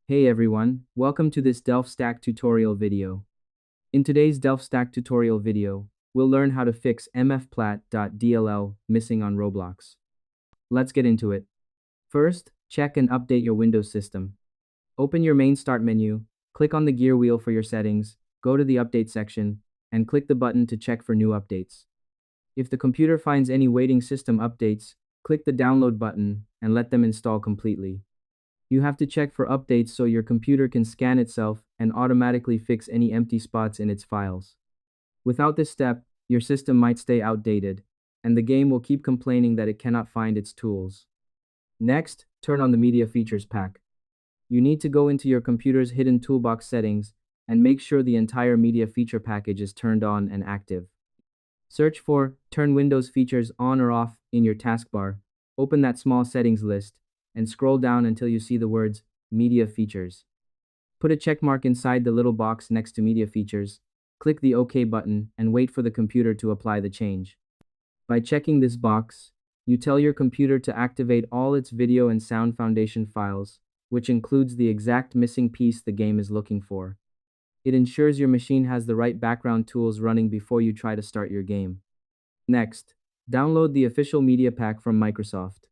Hey everyone, welcome to this Delph Stack tutorial video. In today's Delph Stack tutorial video, we'll learn how to fix MFPlat.DLL missing on Roblox. Let's get into it. First, check and update your Windows system. Open your main start menu, click on the gear wheel for your settings, go to the update section, and click the button to check for new updates. If the computer finds any waiting system updates, click the download button and let them install completely. You have to check for updates so your computer can scan itself and automatically fix any empty spots in its files. Without this step, your system might stay outdated, and the game will keep complaining that it cannot find its tools. Next, turn on the Media Features pack. You need to go into your computer's hidden toolbox settings and make sure the entire media feature package is turned on and active. Search for Turn Windows Features On or Off in your taskbar, open that small settings list, and scroll down until you see the words Media Features. Put a check mark inside the little box next to Media Features, click the OK button, and wait for the computer to apply the change. By checking this box, you tell your computer to activate all its video and sound foundation files, which includes the exact missing piece the game is looking for. It ensures your machine has the right background tools running before you try to start your game. Next, download the official media pack from Microsoft.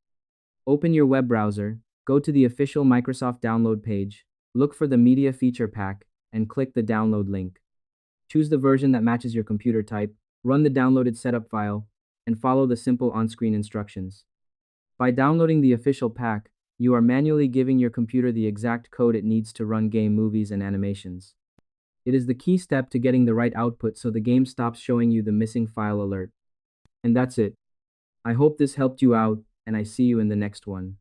Open your web browser, go to the official Microsoft download page, look for the Media Feature Pack, and click the download link. Choose the version that matches your computer type, run the downloaded setup file, and follow the simple on-screen instructions. By downloading the official pack, you are manually giving your computer the exact code it needs to run game movies and animations. It is the key step to getting the right output so the game stops showing you the missing file alert. And that's it. I hope this helped you out, and I see you in the next one.